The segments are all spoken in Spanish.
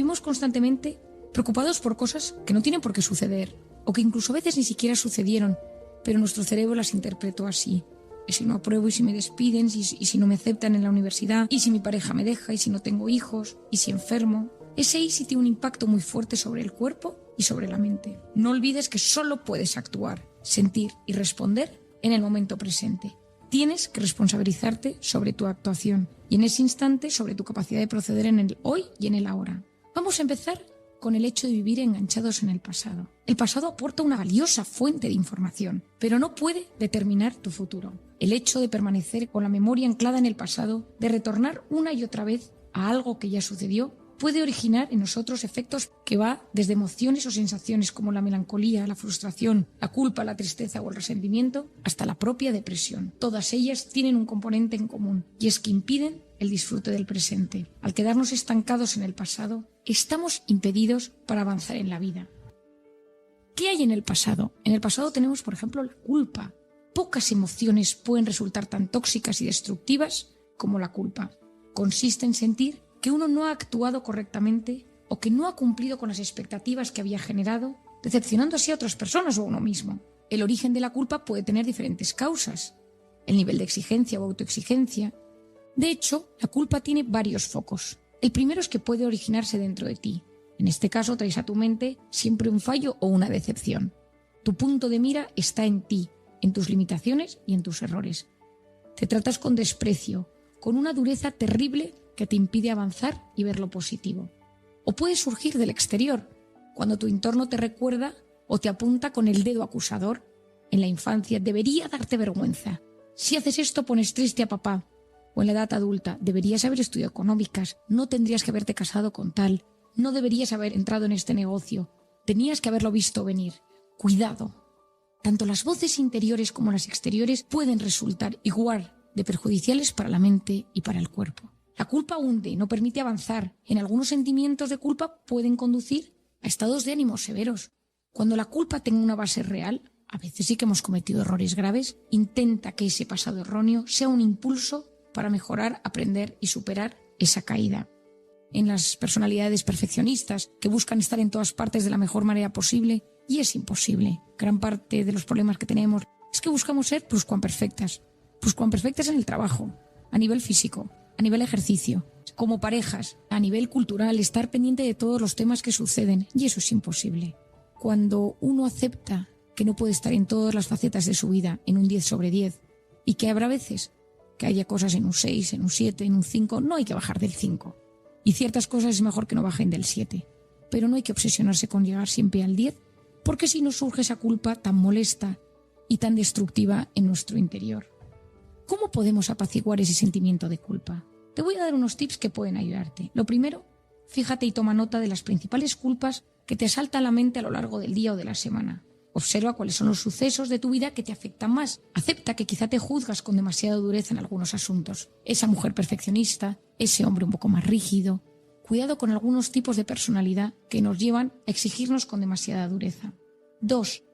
Vivimos constantemente preocupados por cosas que no tienen por qué suceder, o que incluso a veces ni siquiera sucedieron, pero nuestro cerebro las interpretó así. ¿Y si no apruebo? ¿Y si me despiden? ¿Y si no me aceptan en la universidad? ¿Y si mi pareja me deja? ¿Y si no tengo hijos? ¿Y si enfermo? Ese y si tiene un impacto muy fuerte sobre el cuerpo y sobre la mente. No olvides que solo puedes actuar, sentir y responder en el momento presente. Tienes que responsabilizarte sobre tu actuación y en ese instante sobre tu capacidad de proceder en el hoy y en el ahora. Vamos a empezar con el hecho de vivir enganchados en el pasado. El pasado aporta una valiosa fuente de información, pero no puede determinar tu futuro. El hecho de permanecer con la memoria anclada en el pasado, de retornar una y otra vez a algo que ya sucedió, puede originar en nosotros efectos que va desde emociones o sensaciones como la melancolía, la frustración, la culpa, la tristeza o el resentimiento, hasta la propia depresión. Todas ellas tienen un componente en común, y es que impiden el disfrute del presente. Al quedarnos estancados en el pasado, estamos impedidos para avanzar en la vida. ¿Qué hay en el pasado? En el pasado tenemos, por ejemplo, la culpa. Pocas emociones pueden resultar tan tóxicas y destructivas como la culpa. Consiste en sentir que uno no ha actuado correctamente o que no ha cumplido con las expectativas que había generado, decepcionando así a otras personas o a uno mismo. El origen de la culpa puede tener diferentes causas: el nivel de exigencia o autoexigencia. De hecho, la culpa tiene varios focos. El primero es que puede originarse dentro de ti. En este caso, traes a tu mente siempre un fallo o una decepción. Tu punto de mira está en ti, en tus limitaciones y en tus errores. Te tratas con desprecio, con una dureza terrible que te impide avanzar y ver lo positivo. O puede surgir del exterior, cuando tu entorno te recuerda o te apunta con el dedo acusador. En la infancia debería darte vergüenza. Si haces esto pones triste a papá. O en la edad adulta, deberías haber estudiado económicas, no tendrías que haberte casado con tal, no deberías haber entrado en este negocio, tenías que haberlo visto venir. Cuidado. Tanto las voces interiores como las exteriores pueden resultar igual de perjudiciales para la mente y para el cuerpo. La culpa hunde, no permite avanzar. En algunos sentimientos de culpa pueden conducir a estados de ánimo severos. Cuando la culpa tenga una base real, a veces sí que hemos cometido errores graves, intenta que ese pasado erróneo sea un impulso para mejorar, aprender y superar esa caída. En las personalidades perfeccionistas que buscan estar en todas partes de la mejor manera posible, y es imposible. Gran parte de los problemas que tenemos es que buscamos ser pluscuamperfectas en el trabajo, a nivel físico, a nivel ejercicio, como parejas, a nivel cultural, estar pendiente de todos los temas que suceden, y eso es imposible. Cuando uno acepta que no puede estar en todas las facetas de su vida en un 10 sobre 10, y que habrá veces que haya cosas en un 6, en un 7, en un 5, no hay que bajar del 5. Y ciertas cosas es mejor que no bajen del 7. Pero no hay que obsesionarse con llegar siempre al 10, porque si no surge esa culpa tan molesta y tan destructiva en nuestro interior. ¿Cómo podemos apaciguar ese sentimiento de culpa? Te voy a dar unos tips que pueden ayudarte. Lo primero, fíjate y toma nota de las principales culpas que te asaltan a la mente a lo largo del día o de la semana. Observa cuáles son los sucesos de tu vida que te afectan más. Acepta que quizá te juzgas con demasiada dureza en algunos asuntos. Esa mujer perfeccionista, ese hombre un poco más rígido. Cuidado con algunos tipos de personalidad que nos llevan a exigirnos con demasiada dureza. 2.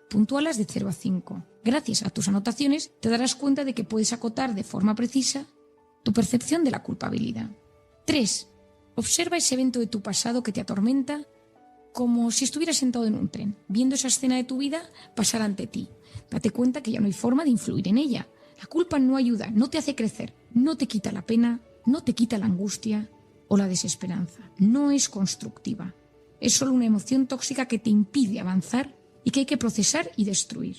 Puntúalas de 0 a 5. Gracias a tus anotaciones te darás cuenta de que puedes acotar de forma precisa tu percepción de la culpabilidad. 3. Observa ese evento de tu pasado que te atormenta como si estuvieras sentado en un tren, viendo esa escena de tu vida pasar ante ti. Date cuenta que ya no hay forma de influir en ella. La culpa no ayuda, no te hace crecer, no te quita la pena, no te quita la angustia o la desesperanza. No es constructiva. Es solo una emoción tóxica que te impide avanzar y que hay que procesar y destruir.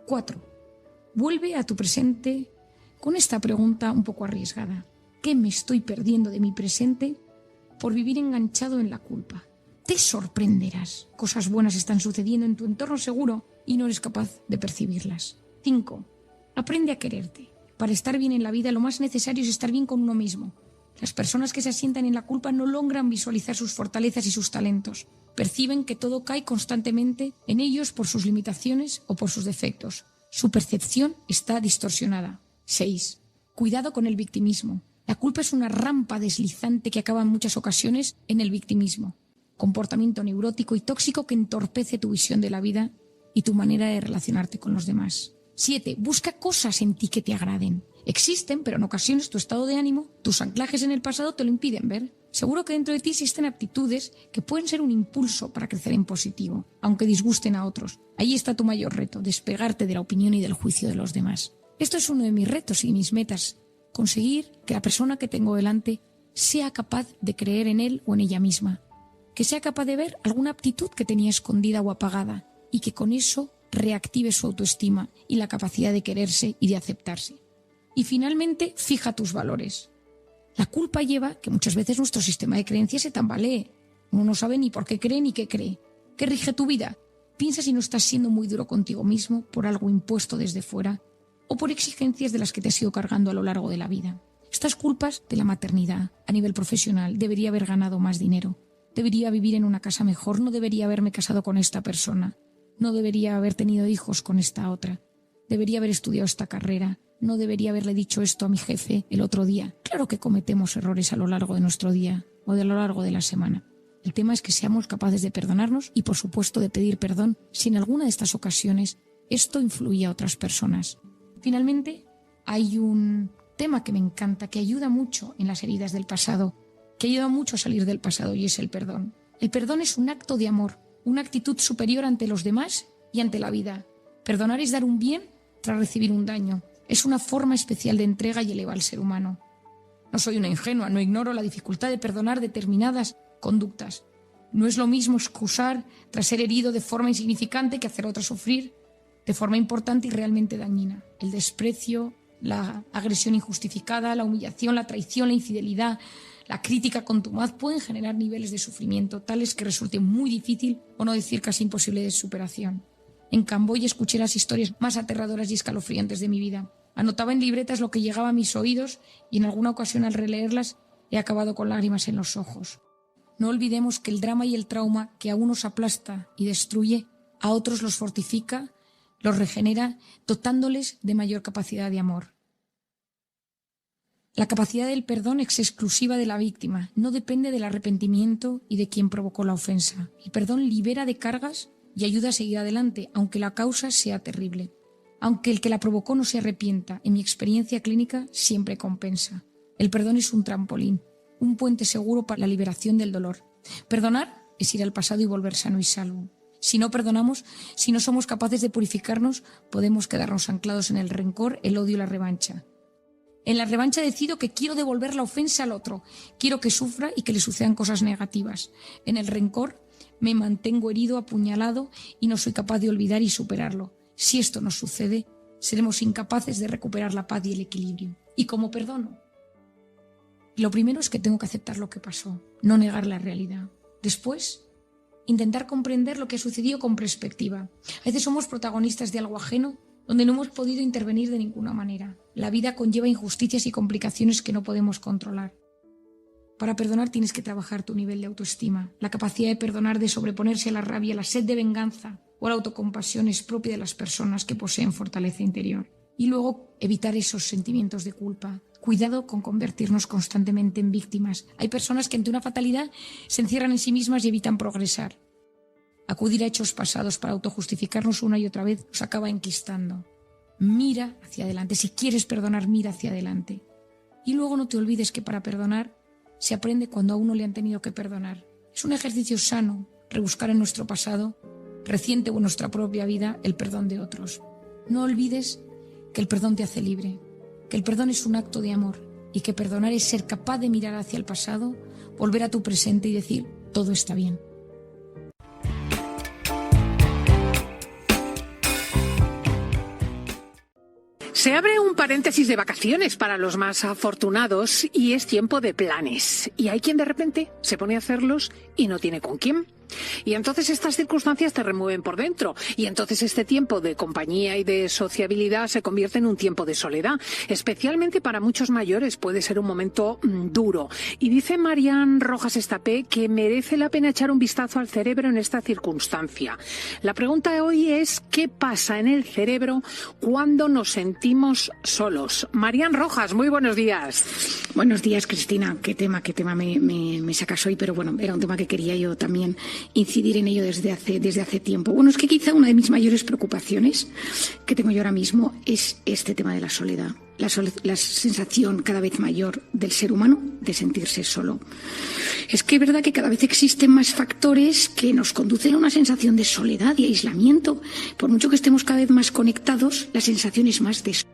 4. Vuelve a tu presente con esta pregunta un poco arriesgada. ¿Qué me estoy perdiendo de mi presente por vivir enganchado en la culpa? Te sorprenderás. Cosas buenas están sucediendo en tu entorno seguro y no eres capaz de percibirlas. 5. Aprende a quererte. Para estar bien en la vida lo más necesario es estar bien con uno mismo. Las personas que se asientan en la culpa no logran visualizar sus fortalezas y sus talentos. Perciben que todo cae constantemente en ellos por sus limitaciones o por sus defectos. Su percepción está distorsionada. 6. Cuidado con el victimismo. La culpa es una rampa deslizante que acaba en muchas ocasiones en el victimismo. Comportamiento neurótico y tóxico que entorpece tu visión de la vida y tu manera de relacionarte con los demás. 7. Busca cosas en ti que te agraden. Existen, pero en ocasiones tu estado de ánimo, tus anclajes en el pasado te lo impiden ver. Seguro que dentro de ti existen aptitudes que pueden ser un impulso para crecer en positivo, aunque disgusten a otros. Ahí está tu mayor reto, despegarte de la opinión y del juicio de los demás. Esto es uno de mis retos y mis metas, conseguir que la persona que tengo delante sea capaz de creer en él o en ella misma, que sea capaz de ver alguna aptitud que tenía escondida o apagada y que con eso reactive su autoestima y la capacidad de quererse y de aceptarse. Y finalmente, fija tus valores. La culpa lleva que muchas veces nuestro sistema de creencias se tambalee. Uno no sabe ni por qué cree ni qué cree. ¿Qué rige tu vida? Piensa si no estás siendo muy duro contigo mismo por algo impuesto desde fuera o por exigencias de las que te has ido cargando a lo largo de la vida. Estas culpas de la maternidad, a nivel profesional, debería haber ganado más dinero, debería vivir en una casa mejor, no debería haberme casado con esta persona, no debería haber tenido hijos con esta otra, debería haber estudiado esta carrera, no debería haberle dicho esto a mi jefe el otro día. Claro que cometemos errores a lo largo de nuestro día o de lo largo de la semana. El tema es que seamos capaces de perdonarnos y, por supuesto, de pedir perdón si en alguna de estas ocasiones esto influye a otras personas. Finalmente, hay un tema que me encanta, que ayuda mucho en las heridas del pasado, que ayuda mucho a salir del pasado, y es el perdón. El perdón es un acto de amor, una actitud superior ante los demás y ante la vida. Perdonar es dar un bien tras recibir un daño. Es una forma especial de entrega y eleva al ser humano. No soy una ingenua, no ignoro la dificultad de perdonar determinadas conductas. No es lo mismo excusar tras ser herido de forma insignificante que hacer a otra sufrir de forma importante y realmente dañina. El desprecio, la agresión injustificada, la humillación, la traición, la infidelidad, la crítica contumaz pueden generar niveles de sufrimiento tales que resulte muy difícil, o no decir casi imposible, de superación. En Camboya escuché las historias más aterradoras y escalofriantes de mi vida. Anotaba en libretas lo que llegaba a mis oídos y en alguna ocasión al releerlas he acabado con lágrimas en los ojos. No olvidemos que el drama y el trauma que a unos aplasta y destruye, a otros los fortifica, los regenera, dotándoles de mayor capacidad de amor. La capacidad del perdón es exclusiva de la víctima, no depende del arrepentimiento y de quien provocó la ofensa. El perdón libera de cargas y ayuda a seguir adelante, aunque la causa sea terrible. Aunque el que la provocó no se arrepienta, en mi experiencia clínica siempre compensa. El perdón es un trampolín, un puente seguro para la liberación del dolor. Perdonar es ir al pasado y volver sano y salvo. Si no perdonamos, si no somos capaces de purificarnos, podemos quedarnos anclados en el rencor, el odio y la revancha. En la revancha decido que quiero devolver la ofensa al otro, quiero que sufra y que le sucedan cosas negativas. En el rencor me mantengo herido, apuñalado y no soy capaz de olvidar y superarlo. Si esto nos sucede, seremos incapaces de recuperar la paz y el equilibrio. ¿Y cómo perdono? Lo primero es que tengo que aceptar lo que pasó, no negar la realidad. Después, intentar comprender lo que ha sucedido con perspectiva. A veces somos protagonistas de algo ajeno donde no hemos podido intervenir de ninguna manera. La vida conlleva injusticias y complicaciones que no podemos controlar. Para perdonar tienes que trabajar tu nivel de autoestima. La capacidad de perdonar, de sobreponerse a la rabia, la sed de venganza o la autocompasión es propia de las personas que poseen fortaleza interior. Y luego evitar esos sentimientos de culpa. Cuidado con convertirnos constantemente en víctimas. Hay personas que ante una fatalidad se encierran en sí mismas y evitan progresar. Acudir a hechos pasados para autojustificarnos una y otra vez nos acaba enquistando. Mira hacia adelante. Si quieres perdonar, mira hacia adelante. Y luego no te olvides que para perdonar se aprende cuando a uno le han tenido que perdonar. Es un ejercicio sano rebuscar en nuestro pasado, reciente o en nuestra propia vida, el perdón de otros. No olvides que el perdón te hace libre, que el perdón es un acto de amor y que perdonar es ser capaz de mirar hacia el pasado, volver a tu presente y decir, todo está bien. Se abre un paréntesis de vacaciones para los más afortunados y es tiempo de planes. Y hay quien de repente se pone a hacerlos y no tiene con quién. Y entonces estas circunstancias te remueven por dentro. Y entonces este tiempo de compañía y de sociabilidad se convierte en un tiempo de soledad. Especialmente para muchos mayores puede ser un momento duro. Y dice Marian Rojas Estapé que merece la pena echar un vistazo al cerebro en esta circunstancia. La pregunta de hoy es ¿qué pasa en el cerebro cuando nos sentimos solos? Marian Rojas, muy buenos días. Buenos días, Cristina. Qué tema me sacas hoy, pero bueno, era un tema que quería yo también incidir en ello desde hace tiempo. Bueno, es que quizá una de mis mayores preocupaciones que tengo yo ahora mismo es este tema de la soledad. la sensación cada vez mayor del ser humano de sentirse solo. Es que es verdad que cada vez existen más factores que nos conducen a una sensación de soledad y aislamiento. Por mucho que estemos cada vez más conectados, la sensación es más de soledad.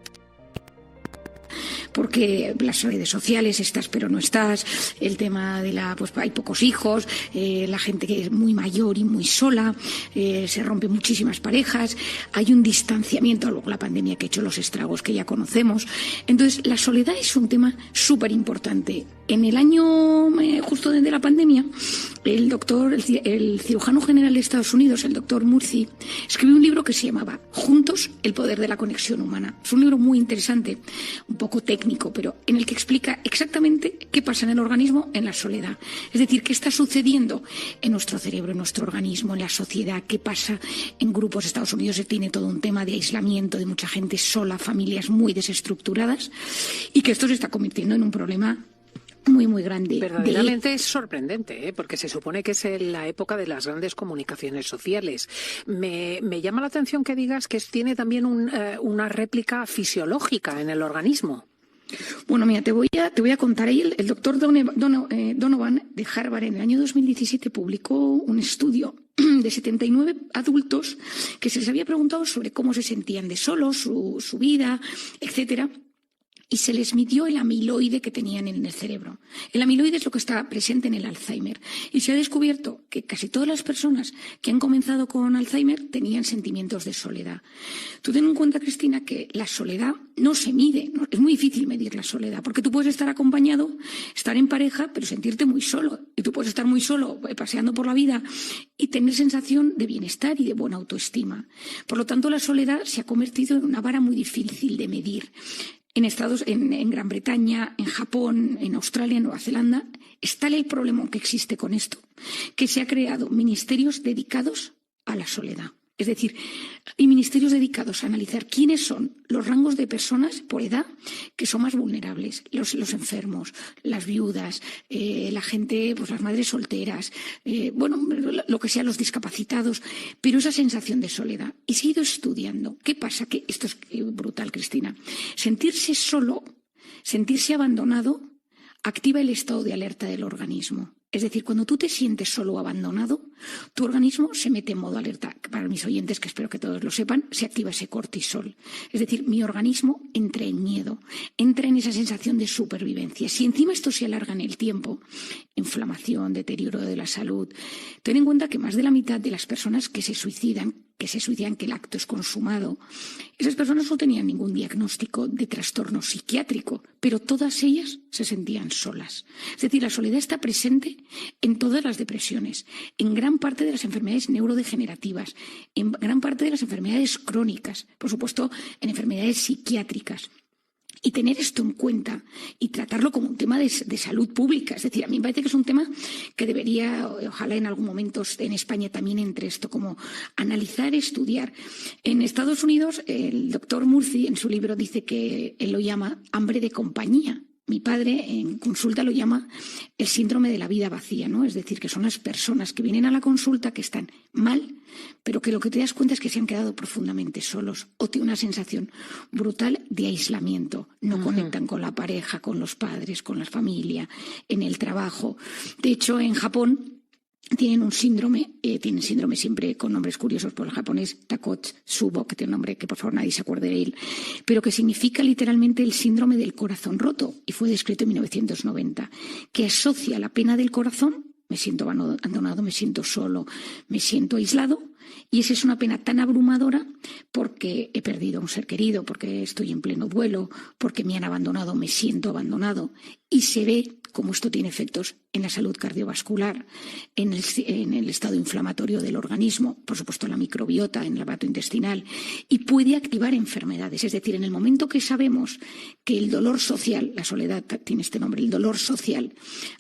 Porque las redes sociales, estás pero no estás, el tema de pues hay pocos hijos, la gente que es muy mayor y muy sola, se rompen muchísimas parejas, hay un distanciamiento, luego la pandemia que ha hecho los estragos que ya conocemos. Entonces, la soledad es un tema súper importante. En el año justo desde la pandemia, el cirujano general de Estados Unidos, el doctor Murthy, escribió un libro que se llamaba Juntos, el poder de la conexión humana. Es un libro muy interesante, un poco técnico, pero en el que explica exactamente qué pasa en el organismo en la soledad. Es decir, qué está sucediendo en nuestro cerebro, en nuestro organismo, en la sociedad, qué pasa en grupos. Estados Unidos tiene todo un tema de aislamiento, de mucha gente sola, familias muy desestructuradas, y que esto se está convirtiendo en un problema muy grande. Verdaderamente es sorprendente, porque se supone que es la época de las grandes comunicaciones sociales. Me llama la atención que digas que tiene también una réplica fisiológica en el organismo. Bueno, mira, te voy a contar. El doctor Donovan de Harvard en el año 2017 publicó un estudio de 79 adultos que se les había preguntado sobre cómo se sentían de solos, su vida, etcétera. Y se les midió el amiloide que tenían en el cerebro. El amiloide es lo que está presente en el Alzheimer. Y se ha descubierto que casi todas las personas que han comenzado con Alzheimer tenían sentimientos de soledad. Tú ten en cuenta, Cristina, que la soledad no se mide. ¿No? Es muy difícil medir la soledad, porque tú puedes estar acompañado, estar en pareja, pero sentirte muy solo. Y tú puedes estar muy solo, paseando por la vida, y tener sensación de bienestar y de buena autoestima. Por lo tanto, la soledad se ha convertido en una vara muy difícil de medir. En Gran Bretaña, en Japón, en Australia, en Nueva Zelanda, está el problema que existe con esto, que se ha creado ministerios dedicados a la soledad. Es decir, hay ministerios dedicados a analizar quiénes son los rangos de personas por edad que son más vulnerables, los enfermos, las viudas, la gente, pues las madres solteras, lo que sea, los discapacitados, pero esa sensación de soledad. Y se ha ido estudiando. ¿Qué pasa? Que esto es brutal, Cristina. Sentirse solo, sentirse abandonado, activa el estado de alerta del organismo. Es decir, cuando tú te sientes solo o abandonado, tu organismo se mete en modo alerta. Para mis oyentes, que espero que todos lo sepan, se activa ese cortisol. Es decir, mi organismo entra en miedo, entra en esa sensación de supervivencia. Si encima esto se alarga en el tiempo, inflamación, deterioro de la salud, ten en cuenta que más de la mitad de las personas que se suicidan, que el acto es consumado, esas personas no tenían ningún diagnóstico de trastorno psiquiátrico, pero todas ellas se sentían solas. Es decir, la soledad está presente en todas las depresiones, en gran parte de las enfermedades neurodegenerativas, en gran parte de las enfermedades crónicas, por supuesto, en enfermedades psiquiátricas. Y tener esto en cuenta y tratarlo como un tema de salud pública. Es decir, a mí me parece que es un tema que debería, ojalá en algún momento en España también entre esto, como analizar, estudiar. En Estados Unidos, el doctor Murthy en su libro dice que él lo llama hambre de compañía. Mi padre en consulta lo llama el síndrome de la vida vacía, ¿no? Es decir, que son las personas que vienen a la consulta que están mal, pero que lo que te das cuenta es que se han quedado profundamente solos o tienen una sensación brutal de aislamiento. No conectan con la pareja, con los padres, con la familia, en el trabajo. De hecho, en Japón tienen síndrome siempre con nombres curiosos por el japonés, Takotsubo, que tiene un nombre que por favor nadie se acuerde de él, pero que significa literalmente el síndrome del corazón roto, y fue descrito en 1990, que asocia la pena del corazón, me siento abandonado, me siento solo, me siento aislado, y esa es una pena tan abrumadora porque he perdido a un ser querido, porque estoy en pleno duelo, porque me han abandonado, me siento abandonado, y se ve cómo esto tiene efectos en la salud cardiovascular, en el estado inflamatorio del organismo, por supuesto en la microbiota, en el aparato intestinal, y puede activar enfermedades. Es decir, en el momento que sabemos que el dolor social, la soledad tiene este nombre, el dolor social,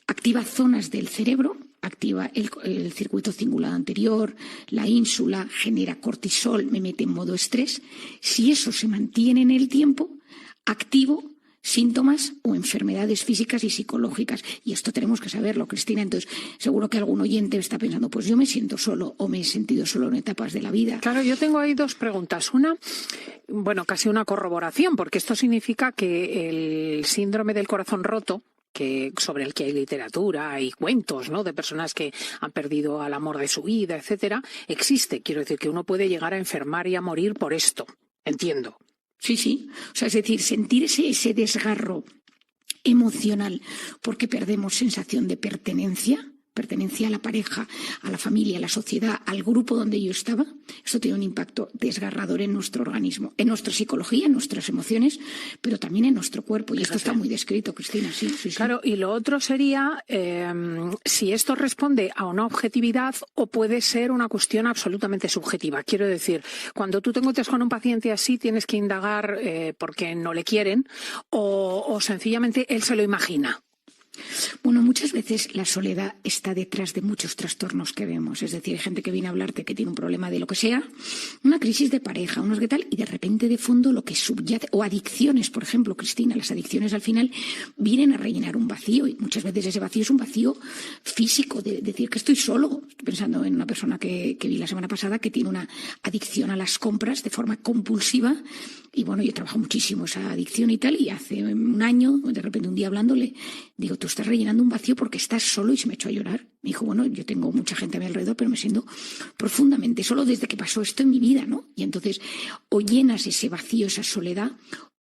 activa zonas del cerebro, activa el circuito cingulado anterior, la ínsula, genera cortisol, me mete en modo estrés. Si eso se mantiene en el tiempo, activo síntomas o enfermedades físicas y psicológicas. Y esto tenemos que saberlo, Cristina. Entonces, seguro que algún oyente está pensando, pues yo me siento solo o me he sentido solo en etapas de la vida. Claro, yo tengo ahí dos preguntas. Una, bueno, casi una corroboración, porque esto significa que el síndrome del corazón roto, sobre el que hay literatura, hay cuentos, ¿no?, de personas que han perdido al amor de su vida, etcétera, existe. Quiero decir que uno puede llegar a enfermar y a morir por esto. Entiendo. Sí. O sea, es decir, sentir ese desgarro emocional porque perdemos sensación de pertenencia a la pareja, a la familia, a la sociedad, al grupo donde yo estaba, esto tiene un impacto desgarrador en nuestro organismo, en nuestra psicología, en nuestras emociones, pero también en nuestro cuerpo. Y esto está muy descrito, Cristina, sí. Claro, y lo otro sería si esto responde a una objetividad o puede ser una cuestión absolutamente subjetiva. Quiero decir, cuando tú te encuentras con un paciente así, tienes que indagar porque no le quieren o sencillamente él se lo imagina. Bueno, muchas veces la soledad está detrás de muchos trastornos que vemos. Es decir, hay gente que viene a hablarte que tiene un problema de lo que sea, una crisis de pareja, unos que tal, y de repente de fondo lo que subyace, o adicciones, por ejemplo, Cristina, las adicciones al final vienen a rellenar un vacío, y muchas veces ese vacío es un vacío físico, de decir que estoy solo. Estoy pensando en una persona que vi la semana pasada que tiene una adicción a las compras de forma compulsiva, y bueno, yo trabajo muchísimo esa adicción y tal, y hace un año, de repente un día hablándole, digo, tú estás rellenando un vacío porque estás solo, y se me echó a llorar. Me dijo, bueno, yo tengo mucha gente a mi alrededor, pero me siento profundamente solo desde que pasó esto en mi vida, ¿no? Y entonces, o llenas ese vacío, esa soledad,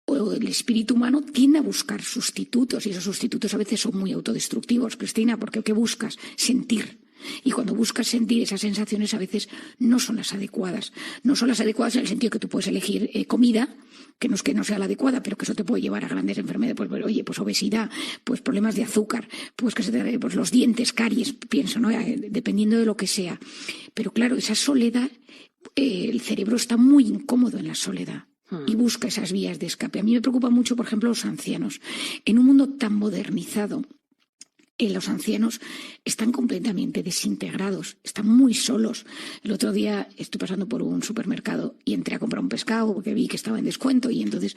o el espíritu humano tiende a buscar sustitutos, y esos sustitutos a veces son muy autodestructivos, Cristina, porque ¿qué buscas? Sentir. Y cuando buscas sentir esas sensaciones a veces no son las adecuadas. No son las adecuadas en el sentido que tú puedes elegir comida, que no es que no sea la adecuada, pero que eso te puede llevar a grandes enfermedades, pues obesidad, pues problemas de azúcar, pues los dientes, caries, pienso, ¿no? Dependiendo de lo que sea. Pero claro, esa soledad, el cerebro está muy incómodo en la soledad. Y busca esas vías de escape. A mí me preocupa mucho, por ejemplo, los ancianos. En un mundo tan modernizado, los ancianos están completamente desintegrados, están muy solos. El otro día estoy pasando por un supermercado y entré a comprar un pescado porque vi que estaba en descuento, y entonces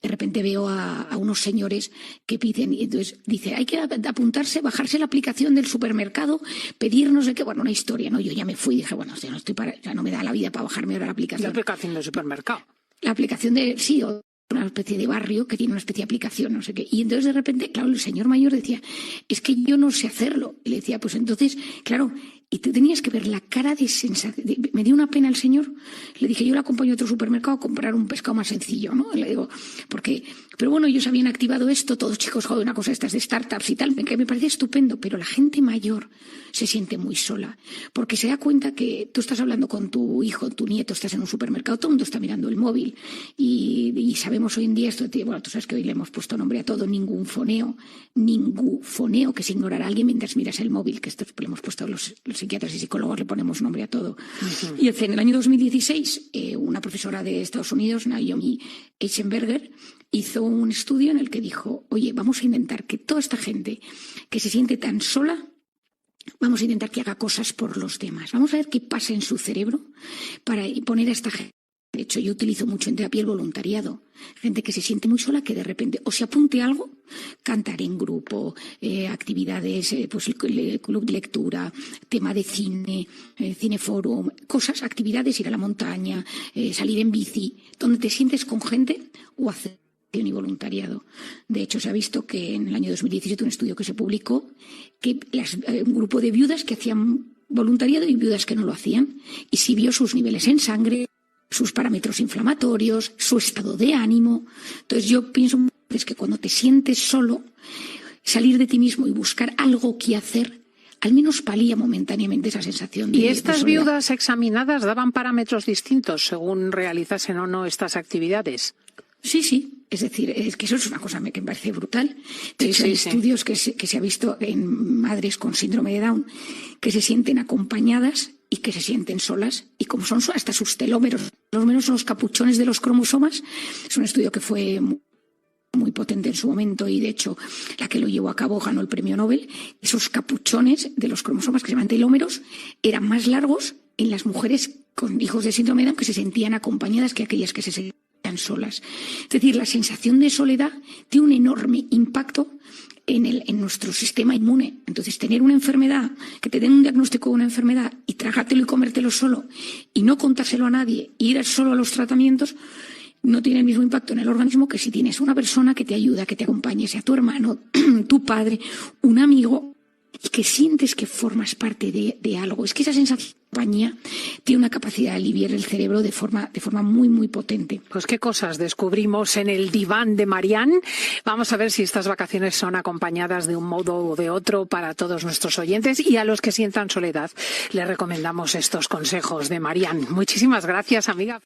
de repente veo a unos señores que piden, y entonces dice, hay que apuntarse, bajarse la aplicación del supermercado, pedir no sé qué, bueno, una historia, ¿no? Yo ya me fui y dije, bueno, ya no me da la vida para bajarme ahora la aplicación. La aplicación del supermercado. La aplicación sí, una especie de barrio que tiene una especie de aplicación, no sé qué. Y entonces de repente, claro, el señor mayor decía, es que yo no sé hacerlo. Y le decía, pues entonces, claro, y tú tenías que ver la cara de sensación. Me dio una pena el señor. Le dije, yo le acompaño a otro supermercado a comprar un pescado más sencillo, ¿no? Le digo, pero bueno, ellos habían activado esto, todos chicos, joder, una cosa estas de startups y tal, que me parece estupendo, pero la gente mayor se siente muy sola, porque se da cuenta que tú estás hablando con tu hijo, tu nieto, estás en un supermercado, todo el mundo está mirando el móvil, y sabemos hoy en día esto, bueno, tú sabes que hoy le hemos puesto nombre a todo, ningún foneo, que es ignorar a alguien mientras miras el móvil, que esto le hemos puesto los psiquiatras y psicólogos, le ponemos nombre a todo. Uh-huh. Y en el año 2016, una profesora de Estados Unidos, Naomi Eisenberger, hizo un estudio en el que dijo, oye, vamos a intentar que toda esta gente que se siente tan sola, vamos a intentar que haga cosas por los demás. Vamos a ver qué pasa en su cerebro para poner a esta gente. De hecho, yo utilizo mucho en terapia el voluntariado. Gente que se siente muy sola, que de repente o se apunte a algo, cantar en grupo, actividades, pues el club de lectura, tema de cine, cineforum, cosas, actividades, ir a la montaña, salir en bici, donde te sientes con gente o hacer y voluntariado. De hecho, se ha visto que en el año 2017 un estudio que se publicó que un grupo de viudas que hacían voluntariado y viudas que no lo hacían, y si vio sus niveles en sangre, sus parámetros inflamatorios, su estado de ánimo. Entonces yo pienso que cuando te sientes solo, salir de ti mismo y buscar algo que hacer, al menos palía momentáneamente esa sensación de soledad. ¿Y estas viudas examinadas daban parámetros distintos según realizasen o no estas actividades? Sí. Es decir, es que eso es una cosa que me parece brutal. De hecho, hay estudios que se ha visto en madres con síndrome de Down que se sienten acompañadas y que se sienten solas, y como son hasta sus telómeros, los menos son los capuchones de los cromosomas. Es un estudio que fue muy potente en su momento, y de hecho la que lo llevó a cabo ganó el premio Nobel. Esos capuchones de los cromosomas, que se llaman telómeros, eran más largos en las mujeres con hijos de síndrome de Down, que se sentían acompañadas, que aquellas que se sentían están solas. Es decir, la sensación de soledad tiene un enorme impacto en nuestro sistema inmune. Entonces, tener una enfermedad, que te den un diagnóstico de una enfermedad y tragártelo y comértelo solo y no contárselo a nadie, e ir solo a los tratamientos, no tiene el mismo impacto en el organismo que si tienes una persona que te ayuda, que te acompañe, sea tu hermano, tu padre, un amigo, y que sientes que formas parte de algo. Es que esa sensación de compañía tiene una capacidad de aliviar el cerebro de forma muy, muy potente. Pues qué cosas descubrimos en el diván de Marianne. Vamos a ver si estas vacaciones son acompañadas de un modo o de otro para todos nuestros oyentes, y a los que sientan soledad les recomendamos estos consejos de Marianne. Muchísimas gracias, amiga.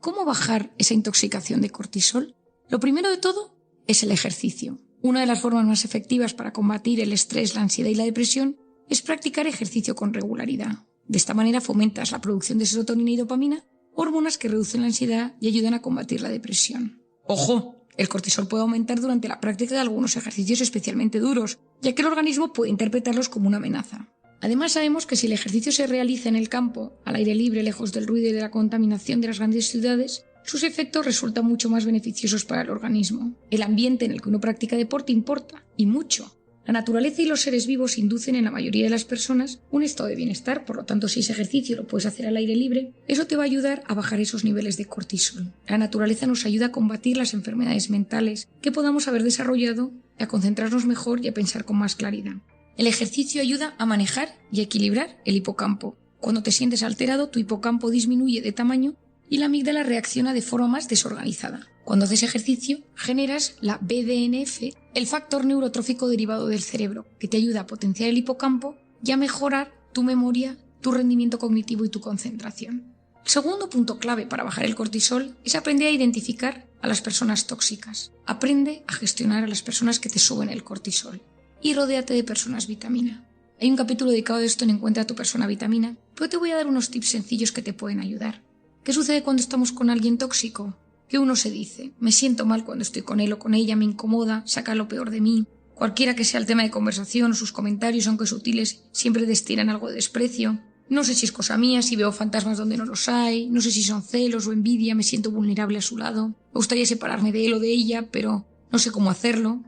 ¿Cómo bajar esa intoxicación de cortisol? Lo primero de todo es el ejercicio. Una de las formas más efectivas para combatir el estrés, la ansiedad y la depresión es practicar ejercicio con regularidad. De esta manera fomentas la producción de serotonina y dopamina, hormonas que reducen la ansiedad y ayudan a combatir la depresión. ¡Ojo! El cortisol puede aumentar durante la práctica de algunos ejercicios especialmente duros, ya que el organismo puede interpretarlos como una amenaza. Además, sabemos que si el ejercicio se realiza en el campo, al aire libre, lejos del ruido y de la contaminación de las grandes ciudades, sus efectos resultan mucho más beneficiosos para el organismo. El ambiente en el que uno practica deporte importa, y mucho. La naturaleza y los seres vivos inducen en la mayoría de las personas un estado de bienestar, por lo tanto, si ese ejercicio lo puedes hacer al aire libre, eso te va a ayudar a bajar esos niveles de cortisol. La naturaleza nos ayuda a combatir las enfermedades mentales que podamos haber desarrollado, a concentrarnos mejor y a pensar con más claridad. El ejercicio ayuda a manejar y equilibrar el hipocampo. Cuando te sientes alterado, tu hipocampo disminuye de tamaño y la amígdala reacciona de forma más desorganizada. Cuando haces ejercicio, generas la BDNF, el factor neurotrófico derivado del cerebro, que te ayuda a potenciar el hipocampo y a mejorar tu memoria, tu rendimiento cognitivo y tu concentración. El segundo punto clave para bajar el cortisol es aprender a identificar a las personas tóxicas. Aprende a gestionar a las personas que te suben el cortisol. Y rodéate de personas vitamina. Hay un capítulo dedicado a esto en Encuentra a tu persona vitamina, pero te voy a dar unos tips sencillos que te pueden ayudar. ¿Qué sucede cuando estamos con alguien tóxico? Que uno se dice, me siento mal cuando estoy con él o con ella, me incomoda, saca lo peor de mí. Cualquiera que sea el tema de conversación, sus comentarios, aunque sutiles, siempre destilan algo de desprecio. No sé si es cosa mía, si veo fantasmas donde no los hay, no sé si son celos o envidia, me siento vulnerable a su lado. Me gustaría separarme de él o de ella, pero no sé cómo hacerlo.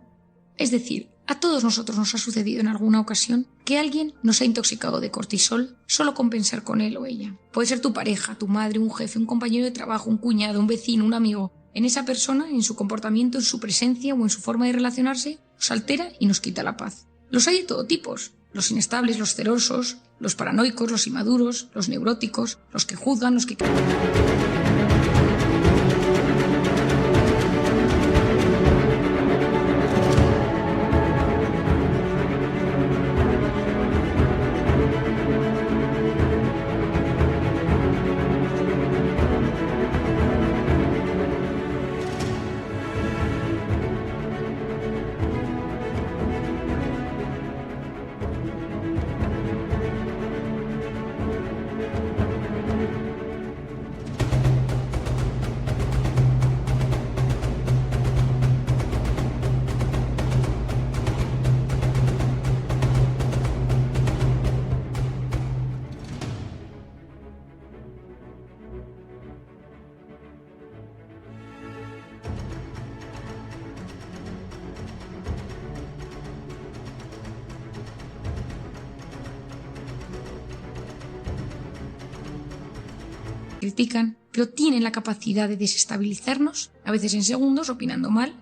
Es decir, a todos nosotros nos ha sucedido en alguna ocasión que alguien nos ha intoxicado de cortisol solo con pensar con él o ella. Puede ser tu pareja, tu madre, un jefe, un compañero de trabajo, un cuñado, un vecino, un amigo. En esa persona, en su comportamiento, en su presencia o en su forma de relacionarse, nos altera y nos quita la paz. Los hay de todo tipo. Los inestables, los celosos, los paranoicos, los inmaduros, los neuróticos, los que juzgan, los que... critican, pero tienen la capacidad de desestabilizarnos, a veces en segundos, opinando mal,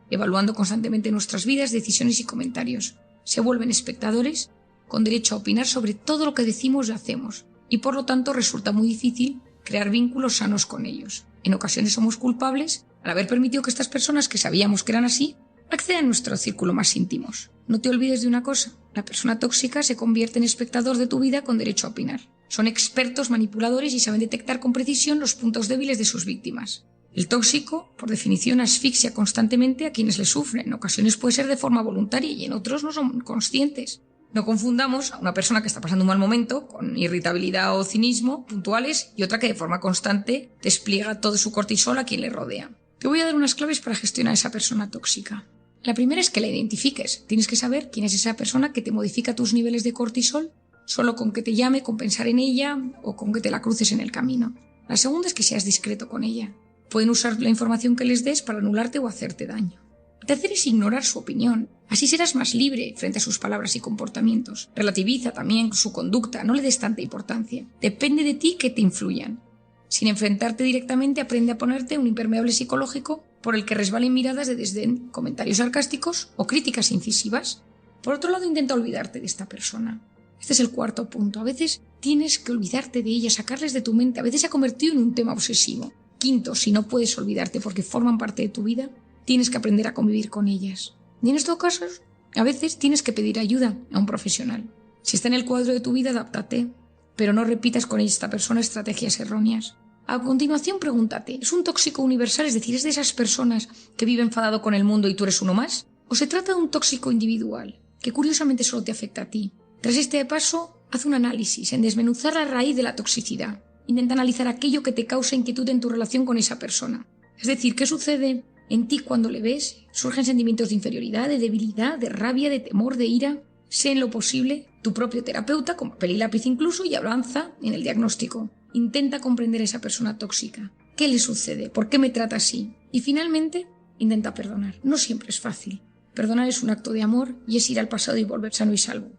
evaluando constantemente nuestras vidas, decisiones y comentarios. Se vuelven espectadores con derecho a opinar sobre todo lo que decimos y hacemos, y por lo tanto resulta muy difícil crear vínculos sanos con ellos. En ocasiones somos culpables al haber permitido que estas personas que sabíamos que eran así accedan a nuestro círculo más íntimos. No te olvides de una cosa, la persona tóxica se convierte en espectador de tu vida con derecho a opinar. Son expertos manipuladores y saben detectar con precisión los puntos débiles de sus víctimas. El tóxico, por definición, asfixia constantemente a quienes le sufren. En ocasiones puede ser de forma voluntaria y en otros no son conscientes. No confundamos a una persona que está pasando un mal momento con irritabilidad o cinismo puntuales y otra que de forma constante despliega todo su cortisol a quien le rodea. Te voy a dar unas claves para gestionar a esa persona tóxica. La primera es que la identifiques. Tienes que saber quién es esa persona que te modifica tus niveles de cortisol solo con que te llame, con pensar en ella o con que te la cruces en el camino. La segunda es que seas discreto con ella. Pueden usar la información que les des para anularte o hacerte daño. La tercera es ignorar su opinión. Así serás más libre frente a sus palabras y comportamientos. Relativiza también su conducta, no le des tanta importancia. Depende de ti que te influyan. Sin enfrentarte directamente, aprende a ponerte un impermeable psicológico por el que resbalen miradas de desdén, comentarios sarcásticos o críticas incisivas. Por otro lado, intenta olvidarte de esta persona. Este es el cuarto punto. A veces tienes que olvidarte de ella, sacarles de tu mente. A veces se ha convertido en un tema obsesivo. Quinto, si no puedes olvidarte porque forman parte de tu vida, tienes que aprender a convivir con ellas. Y en estos casos, a veces tienes que pedir ayuda a un profesional. Si está en el cuadro de tu vida, adáptate, pero no repitas con esta persona estrategias erróneas. A continuación, pregúntate, ¿es un tóxico universal? Es decir, ¿es de esas personas que vive enfadado con el mundo y tú eres uno más? ¿O se trata de un tóxico individual, que curiosamente solo te afecta a ti? Tras este paso, haz un análisis en desmenuzar la raíz de la toxicidad. Intenta analizar aquello que te causa inquietud en tu relación con esa persona. Es decir, ¿qué sucede en ti cuando le ves? ¿Surgen sentimientos de inferioridad, de debilidad, de rabia, de temor, de ira? Sé en lo posible tu propio terapeuta, con papel y lápiz incluso, y avanza en el diagnóstico. Intenta comprender a esa persona tóxica. ¿Qué le sucede? ¿Por qué me trata así? Y finalmente, intenta perdonar. No siempre es fácil. Perdonar es un acto de amor y es ir al pasado y volver sano y salvo.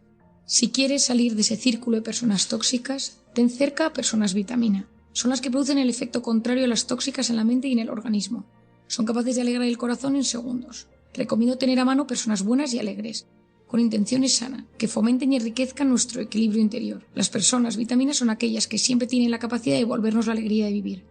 Si quieres salir de ese círculo de personas tóxicas, ten cerca a personas vitamina. Son las que producen el efecto contrario a las tóxicas en la mente y en el organismo. Son capaces de alegrar el corazón en segundos. Recomiendo tener a mano personas buenas y alegres, con intenciones sanas, que fomenten y enriquezcan nuestro equilibrio interior. Las personas vitaminas son aquellas que siempre tienen la capacidad de devolvernos la alegría de vivir.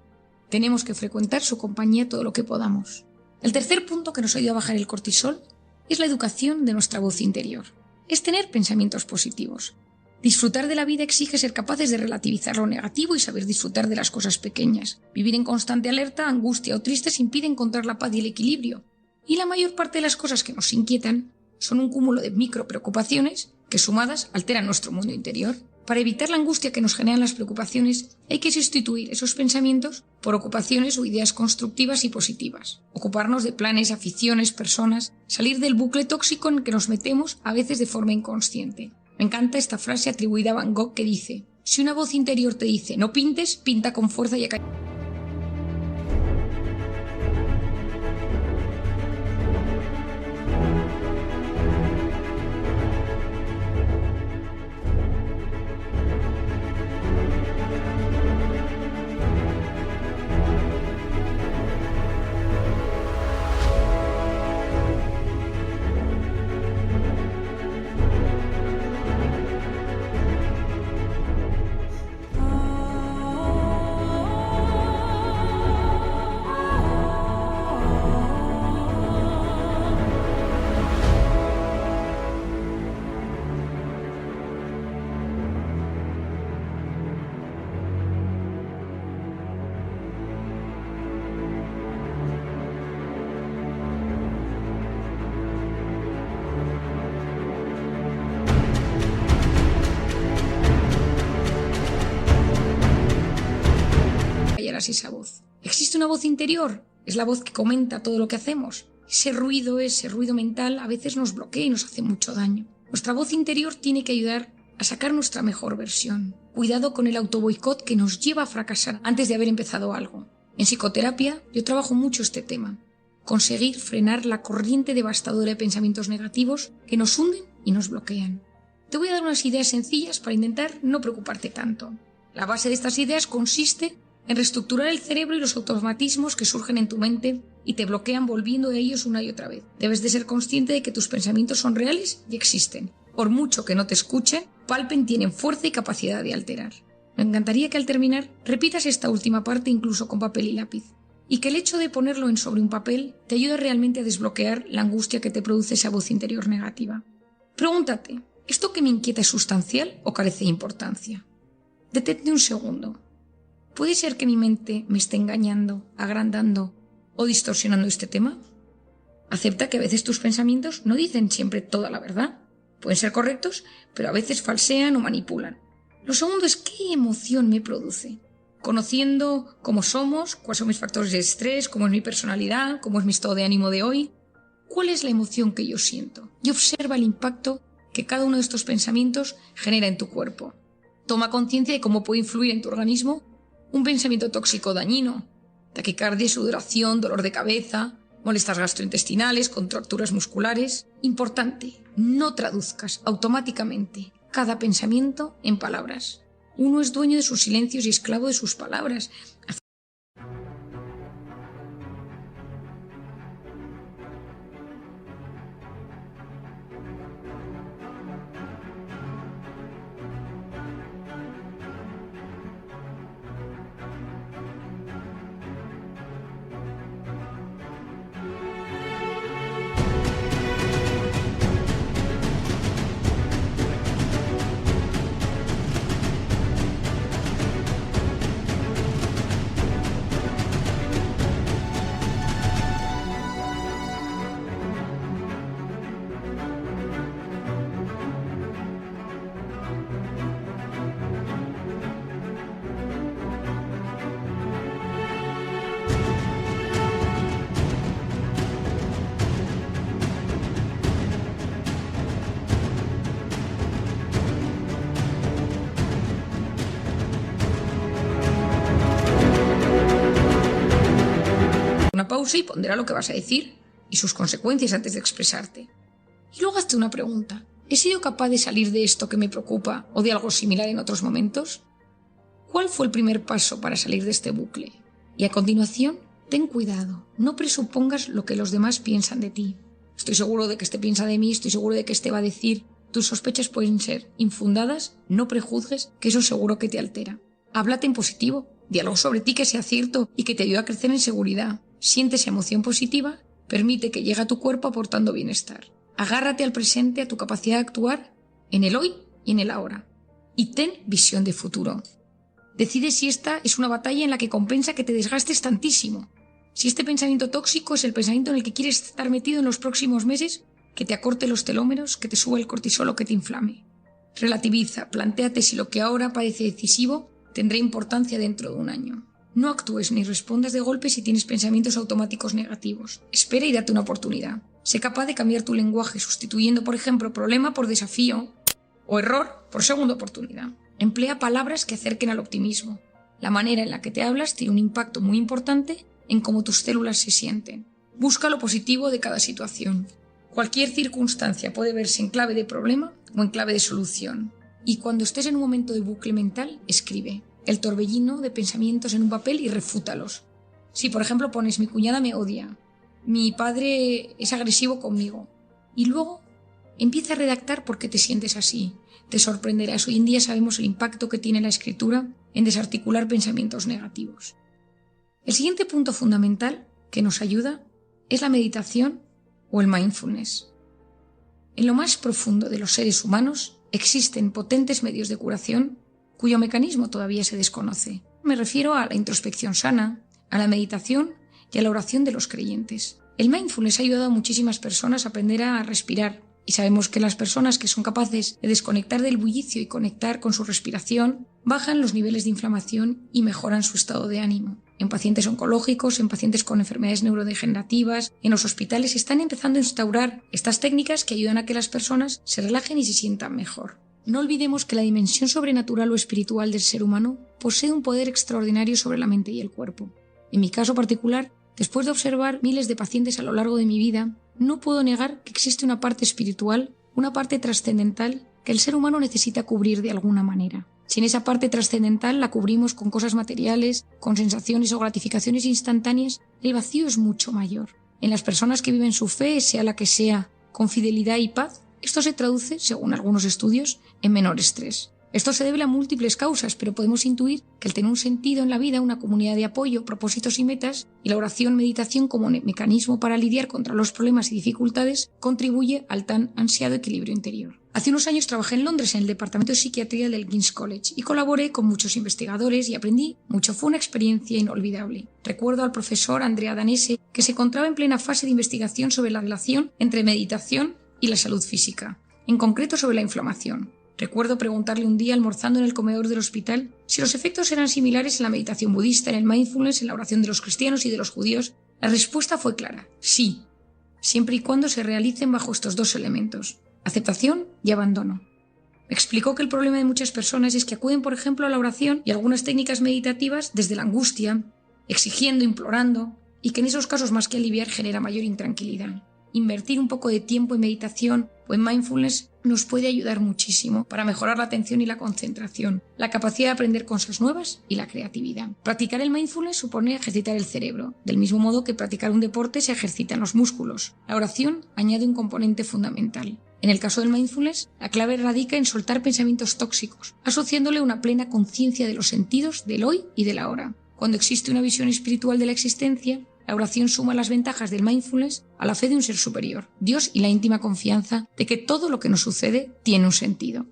Tenemos que frecuentar su compañía todo lo que podamos. El tercer punto que nos ayuda a bajar el cortisol es la educación de nuestra voz interior. Es tener pensamientos positivos. Disfrutar de la vida exige ser capaces de relativizar lo negativo y saber disfrutar de las cosas pequeñas. Vivir en constante alerta, angustia o tristes impide encontrar la paz y el equilibrio. Y la mayor parte de las cosas que nos inquietan son un cúmulo de micro preocupaciones que sumadas alteran nuestro mundo interior. Para evitar la angustia que nos generan las preocupaciones, hay que sustituir esos pensamientos por ocupaciones o ideas constructivas y positivas. Ocuparnos de planes, aficiones, personas, salir del bucle tóxico en el que nos metemos a veces de forma inconsciente. Me encanta esta frase atribuida a Van Gogh que dice: si una voz interior te dice no pintes, pinta con fuerza y acá. Esa voz. ¿Existe una voz interior? Es la voz que comenta todo lo que hacemos. Ese ruido mental a veces nos bloquea y nos hace mucho daño. Nuestra voz interior tiene que ayudar a sacar nuestra mejor versión. Cuidado con el autoboicot que nos lleva a fracasar antes de haber empezado algo. En psicoterapia yo trabajo mucho este tema. Conseguir frenar la corriente devastadora de pensamientos negativos que nos hunden y nos bloquean. Te voy a dar unas ideas sencillas para intentar no preocuparte tanto. La base de estas ideas consiste en reestructurar el cerebro y los automatismos que surgen en tu mente y te bloquean volviendo a ellos una y otra vez. Debes de ser consciente de que tus pensamientos son reales y existen. Por mucho que no te escuchen, palpen, tienen fuerza y capacidad de alterar. Me encantaría que al terminar repitas esta última parte incluso con papel y lápiz, y que el hecho de ponerlo sobre un papel te ayude realmente a desbloquear la angustia que te produce esa voz interior negativa. Pregúntate, ¿esto que me inquieta es sustancial o carece de importancia? Detente un segundo. ¿Puede ser que mi mente me esté engañando, agrandando o distorsionando este tema? Acepta que a veces tus pensamientos no dicen siempre toda la verdad. Pueden ser correctos, pero a veces falsean o manipulan. Lo segundo es ¿qué emoción me produce? Conociendo cómo somos, cuáles son mis factores de estrés, cómo es mi personalidad, cómo es mi estado de ánimo de hoy, ¿cuál es la emoción que yo siento? Y observa el impacto que cada uno de estos pensamientos genera en tu cuerpo. Toma conciencia de cómo puede influir en tu organismo un pensamiento tóxico dañino: taquicardia, sudoración, dolor de cabeza, molestias gastrointestinales, contracturas musculares. Importante, no traduzcas automáticamente cada pensamiento en palabras. Uno es dueño de sus silencios y esclavo de sus palabras. Una pausa y pondera lo que vas a decir y sus consecuencias antes de expresarte. Y luego hazte una pregunta: ¿he sido capaz de salir de esto que me preocupa o de algo similar en otros momentos? ¿Cuál fue el primer paso para salir de este bucle? Y a continuación, ten cuidado, no presupongas lo que los demás piensan de ti. Estoy seguro de que este piensa de mí, estoy seguro de que este va a decir. Tus sospechas pueden ser infundadas, no prejuzgues, que eso seguro que te altera. Háblate en positivo, di algo sobre ti que sea cierto y que te ayude a crecer en seguridad. Siente esa emoción positiva, permite que llegue a tu cuerpo aportando bienestar. Agárrate al presente, a tu capacidad de actuar en el hoy y en el ahora. Y ten visión de futuro. Decide si esta es una batalla en la que compensa que te desgastes tantísimo. Si este pensamiento tóxico es el pensamiento en el que quieres estar metido en los próximos meses, que te acorte los telómeros, que te suba el cortisol o que te inflame. Relativiza, plantéate si lo que ahora parece decisivo tendrá importancia dentro de un año. No actúes ni respondas de golpe si tienes pensamientos automáticos negativos. Espera y date una oportunidad. Sé capaz de cambiar tu lenguaje sustituyendo, por ejemplo, problema por desafío o error por segunda oportunidad. Emplea palabras que acerquen al optimismo. La manera en la que te hablas tiene un impacto muy importante en cómo tus células se sienten. Busca lo positivo de cada situación. Cualquier circunstancia puede verse en clave de problema o en clave de solución. Y cuando estés en un momento de bucle mental, escribe el torbellino de pensamientos en un papel y refútalos. Si, por ejemplo, pones: mi cuñada me odia, mi padre es agresivo conmigo, y luego empieza a redactar por qué te sientes así. Te sorprenderás. Hoy en día sabemos el impacto que tiene la escritura en desarticular pensamientos negativos. El siguiente punto fundamental que nos ayuda es la meditación o el mindfulness. En lo más profundo de los seres humanos existen potentes medios de curación cuyo mecanismo todavía se desconoce. Me refiero a la introspección sana, a la meditación y a la oración de los creyentes. El mindfulness ha ayudado a muchísimas personas a aprender a respirar, y sabemos que las personas que son capaces de desconectar del bullicio y conectar con su respiración bajan los niveles de inflamación y mejoran su estado de ánimo. En pacientes oncológicos, en pacientes con enfermedades neurodegenerativas, en los hospitales están empezando a instaurar estas técnicas que ayudan a que las personas se relajen y se sientan mejor. No olvidemos que la dimensión sobrenatural o espiritual del ser humano posee un poder extraordinario sobre la mente y el cuerpo. En mi caso particular, después de observar miles de pacientes a lo largo de mi vida, no puedo negar que existe una parte espiritual, una parte trascendental que el ser humano necesita cubrir de alguna manera. Si en esa parte trascendental la cubrimos con cosas materiales, con sensaciones o gratificaciones instantáneas, el vacío es mucho mayor. En las personas que viven su fe, sea la que sea, con fidelidad y paz, esto se traduce, según algunos estudios, en menor estrés. Esto se debe a múltiples causas, pero podemos intuir que el tener un sentido en la vida, una comunidad de apoyo, propósitos y metas, y la oración-meditación como mecanismo para lidiar contra los problemas y dificultades, contribuye al tan ansiado equilibrio interior. Hace unos años trabajé en Londres en el departamento de psiquiatría del King's College y colaboré con muchos investigadores y aprendí mucho. Fue una experiencia inolvidable. Recuerdo al profesor Andrea Danese, que se encontraba en plena fase de investigación sobre la relación entre meditación y la salud física, en concreto sobre la inflamación. Recuerdo preguntarle un día, almorzando en el comedor del hospital, si los efectos eran similares en la meditación budista, en el mindfulness, en la oración de los cristianos y de los judíos. La respuesta fue clara: sí, siempre y cuando se realicen bajo estos dos elementos: aceptación y abandono. Me explicó que el problema de muchas personas es que acuden, por ejemplo, a la oración y algunas técnicas meditativas desde la angustia, exigiendo, implorando, y que en esos casos más que aliviar genera mayor intranquilidad. Invertir un poco de tiempo en meditación o en mindfulness nos puede ayudar muchísimo para mejorar la atención y la concentración, la capacidad de aprender cosas nuevas y la creatividad. Practicar el mindfulness supone ejercitar el cerebro, del mismo modo que practicar un deporte se ejercitan los músculos. La oración añade un componente fundamental. En el caso del mindfulness, la clave radica en soltar pensamientos tóxicos, asociándole una plena conciencia de los sentidos del hoy y del ahora. Cuando existe una visión espiritual de la existencia, la oración suma las ventajas del mindfulness a la fe de un ser superior, Dios, y la íntima confianza de que todo lo que nos sucede tiene un sentido.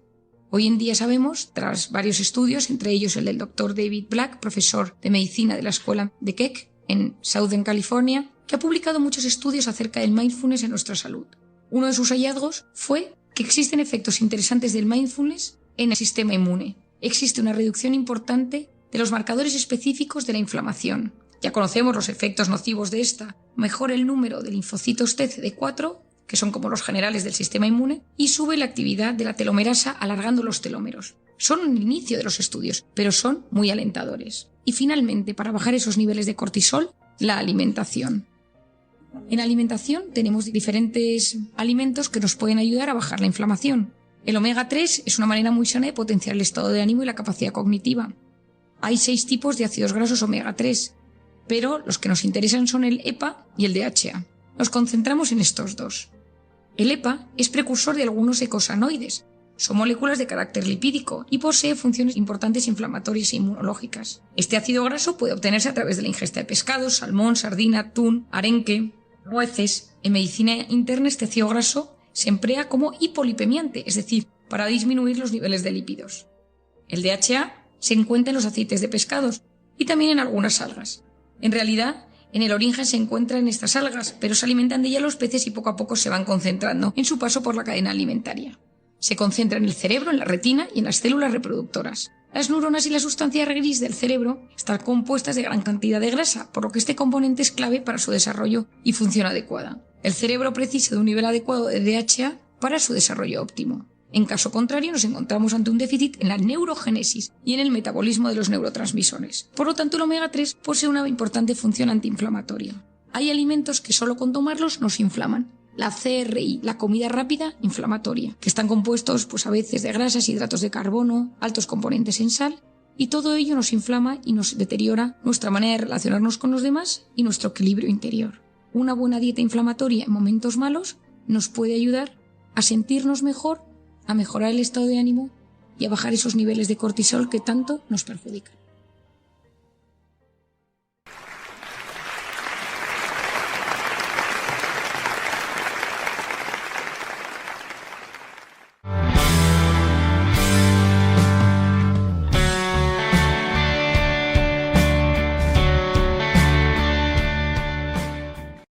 Hoy en día sabemos, tras varios estudios, entre ellos el del Dr. David Black, profesor de medicina de la escuela de Keck en Southern California, que ha publicado muchos estudios acerca del mindfulness en nuestra salud. Uno de sus hallazgos fue que existen efectos interesantes del mindfulness en el sistema inmune. Existe una reducción importante de los marcadores específicos de la inflamación. Ya conocemos los efectos nocivos de esta. Mejora el número de linfocitos T CD4, que son como los generales del sistema inmune, y sube la actividad de la telomerasa alargando los telómeros. Son un inicio de los estudios, pero son muy alentadores. Y finalmente, para bajar esos niveles de cortisol, la alimentación. En alimentación tenemos diferentes alimentos que nos pueden ayudar a bajar la inflamación. El omega 3 es una manera muy sana de potenciar el estado de ánimo y la capacidad cognitiva. Hay 6 tipos de ácidos grasos omega 3, pero los que nos interesan son el EPA y el DHA. Nos concentramos en estos dos. El EPA es precursor de algunos eicosanoides. Son moléculas de carácter lipídico y posee funciones importantes inflamatorias e inmunológicas. Este ácido graso puede obtenerse a través de la ingesta de pescados, salmón, sardina, atún, arenque, nueces. En medicina interna este ácido graso se emplea como hipolipemiante, es decir, para disminuir los niveles de lípidos. El DHA se encuentra en los aceites de pescados y también en algunas algas. En realidad, en el origen se encuentran estas algas, pero se alimentan de ella los peces y poco a poco se van concentrando en su paso por la cadena alimentaria. Se concentra en el cerebro, en la retina y en las células reproductoras. Las neuronas y la sustancia gris del cerebro están compuestas de gran cantidad de grasa, por lo que este componente es clave para su desarrollo y función adecuada. El cerebro precisa de un nivel adecuado de DHA para su desarrollo óptimo. En caso contrario, nos encontramos ante un déficit en la neurogénesis y en el metabolismo de los neurotransmisores. Por lo tanto, el omega 3 posee una importante función antiinflamatoria. Hay alimentos que solo con tomarlos nos inflaman. La CRI, la comida rápida inflamatoria, que están compuestos a veces de grasas, hidratos de carbono, altos componentes en sal, y todo ello nos inflama y nos deteriora nuestra manera de relacionarnos con los demás y nuestro equilibrio interior. Una buena dieta inflamatoria en momentos malos nos puede ayudar a sentirnos mejor, a mejorar el estado de ánimo y a bajar esos niveles de cortisol que tanto nos perjudican.